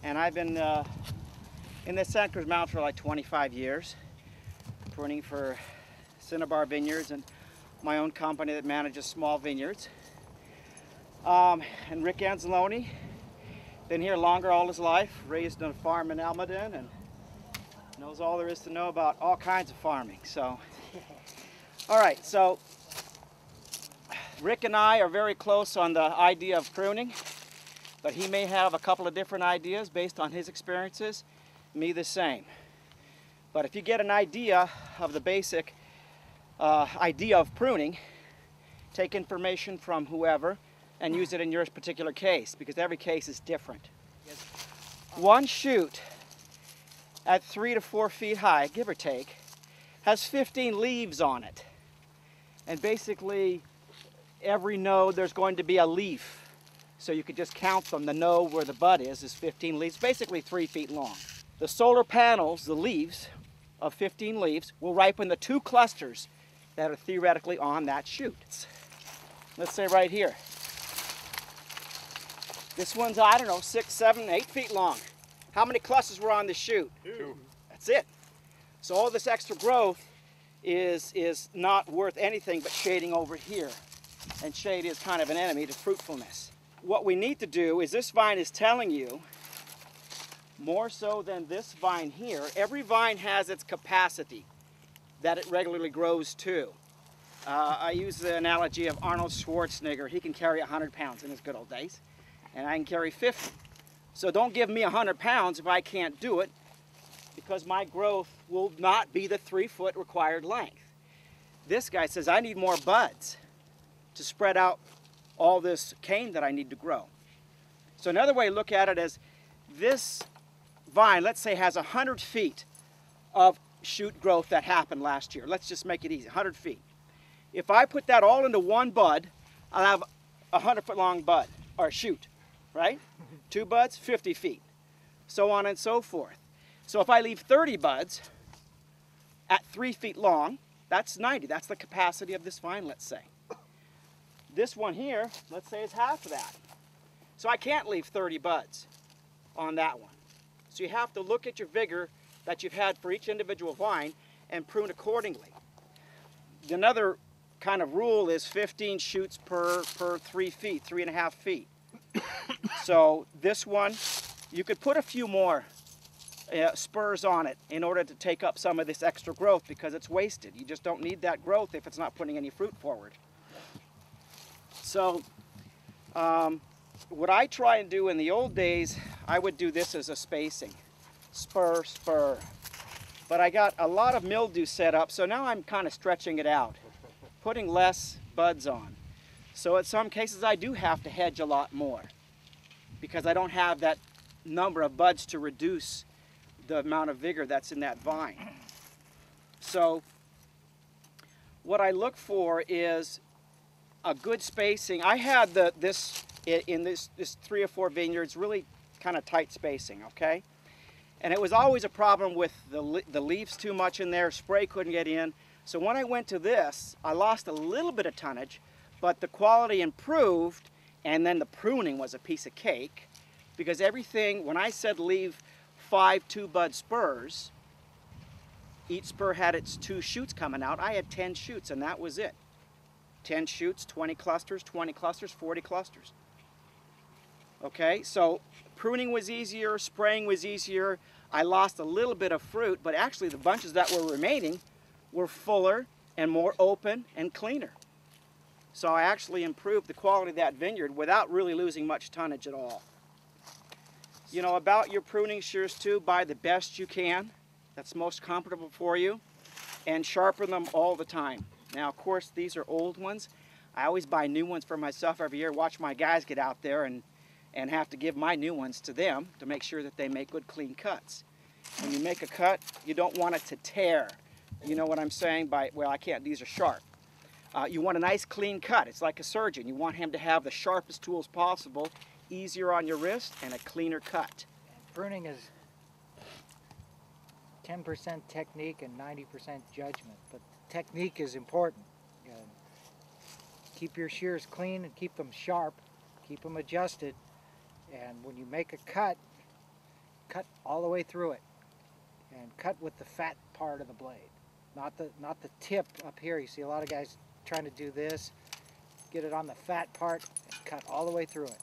And I've been in the Santa Cruz Mountains for like 25 years, pruning for Cinnabar Vineyards and my own company that manages small vineyards. And Rick Anzalone, been here longer all his life, raised on a farm in Almaden, and knows all there is to know about all kinds of farming. So, all right, so Rick and I are very close on the idea of pruning, but he may have a couple of different ideas based on his experiences, me the same. But if you get an idea of the basic idea of pruning, take information from whoever and use it in your particular case, because every case is different. One shoot at 3 to 4 feet high, give or take, has 15 leaves on it. And basically, every node there's going to be a leaf. So you could just count them. The node where the bud is 15 leaves, basically 3 feet long. The solar panels, the leaves of 15 leaves, will ripen the 2 clusters that are theoretically on that shoot. Let's say right here. This one's, I don't know, 6, 7, 8 feet long. How many clusters were on the shoot? 2. That's it. So all this extra growth is not worth anything but shading over here. And shade is kind of an enemy to fruitfulness. What we need to do is, this vine is telling you, more so than this vine here, every vine has its capacity that it regularly grows to. I use the analogy of Arnold Schwarzenegger. He can carry 100 pounds in his good old days, and I can carry 50. So don't give me 100 pounds if I can't do it, because my growth will not be the 3-foot required length. This guy says, I need more buds to spread out all this cane that I need to grow. So another way to look at it is, this vine, let's say, has 100 feet of shoot growth that happened last year. Let's just make it easy, 100 feet. If I put that all into one bud, I'll have a 100-foot long bud, or shoot, right? 2 buds, 50 feet, so on and so forth. So if I leave 30 buds at 3 feet long, that's 90. That's the capacity of this vine, let's say. This one here, let's say, is half of that. So I can't leave 30 buds on that one. So you have to look at your vigor that you've had for each individual vine and prune accordingly. Another kind of rule is 15 shoots per 3 feet, 3.5 feet. So this one, you could put a few more spurs on it in order to take up some of this extra growth, because it's wasted. You just don't need that growth if it's not putting any fruit forward. So what I try and do in the old days, I would do this as a spacing, spur, spur. But I got a lot of mildew set up, so now I'm kind of stretching it out, putting less buds on. So in some cases I do have to hedge a lot more, because I don't have that number of buds to reduce the amount of vigor that's in that vine. So what I look for is a good spacing. I had this 3 or 4 vineyards, really kind of tight spacing, okay? And it was always a problem with the leaves too much in there, spray couldn't get in. So when I went to this, I lost a little bit of tonnage, but the quality improved, and then the pruning was a piece of cake, because everything, when I said leave 5 2-bud spurs, each spur had its 2 shoots coming out. I had 10 shoots, and that was it. 10 shoots, 20 clusters, 40 clusters. Okay, so pruning was easier, spraying was easier. I lost a little bit of fruit, but actually the bunches that were remaining were fuller and more open and cleaner. So I actually improved the quality of that vineyard without really losing much tonnage at all. You know, about your pruning shears too, buy the best you can that's most comfortable for you, and sharpen them all the time. Now, of course, these are old ones. I always buy new ones for myself every year, watch my guys get out there and have to give my new ones to them to make sure that they make good, clean cuts. When you make a cut, you don't want it to tear. You know what I'm saying? Well, I can't, these are sharp. You want a nice, clean cut. It's like a surgeon. You want him to have the sharpest tools possible, easier on your wrist, and a cleaner cut. Pruning is 10% technique and 90% judgment, but technique is important. Keep your shears clean and keep them sharp, keep them adjusted, and when you make a cut, cut all the way through it, and cut with the fat part of the blade, not the tip up here. You see a lot of guys trying to do this, get it on the fat part, and cut all the way through it.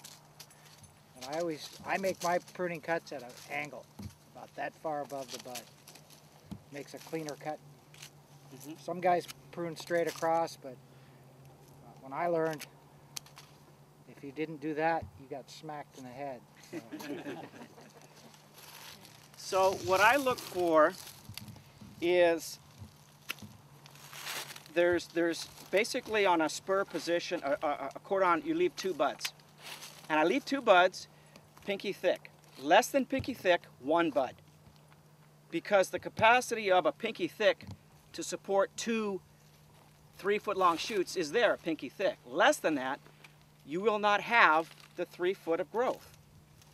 And I make my pruning cuts at an angle, about that far above the bud. Makes a cleaner cut. Some guys prune straight across, but when I learned, if you didn't do that, you got smacked in the head. So what I look for is there's basically on a spur position, a cordon, you leave 2 buds. And I leave 2 buds pinky thick. Less than pinky thick, 1 bud. Because the capacity of a pinky thick to support 2 3-foot long shoots is there, pinky thick. Less than that, you will not have the 3 foot of growth.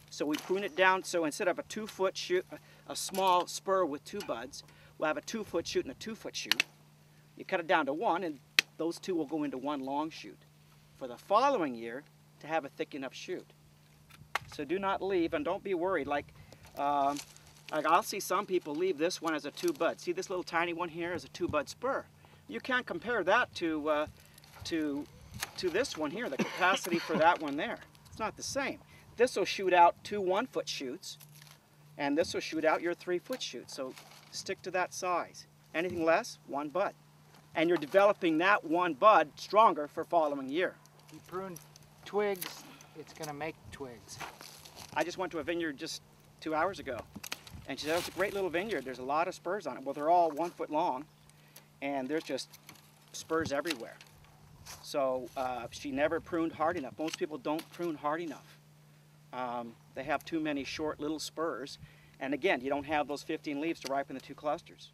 So we prune it down, so instead of a 2-foot shoot, a small spur with 2 buds, we'll have a 2-foot shoot and a 2-foot shoot. You cut it down to 1, and those 2 will go into 1 long shoot for the following year to have a thick enough shoot. So do not leave, and don't be worried. Like I'll see some people leave this one as a 2 bud. See this little tiny one here as a 2 bud spur. You can't compare that to this one here, the capacity for that one there. It's not the same. This will shoot out 2 1-foot shoots, and this will shoot out your 3-foot shoot. So stick to that size. Anything less, 1 bud. And you're developing that 1 bud stronger for following year. You prune twigs, it's going to make twigs. I just went to a vineyard just 2 hours ago, and she said, oh, it's a great little vineyard. There's a lot of spurs on it. Well, they're all 1 foot long, and there's just spurs everywhere. So she never pruned hard enough. Most people don't prune hard enough. They have too many short little spurs. And again, you don't have those 15 leaves to ripen the 2 clusters.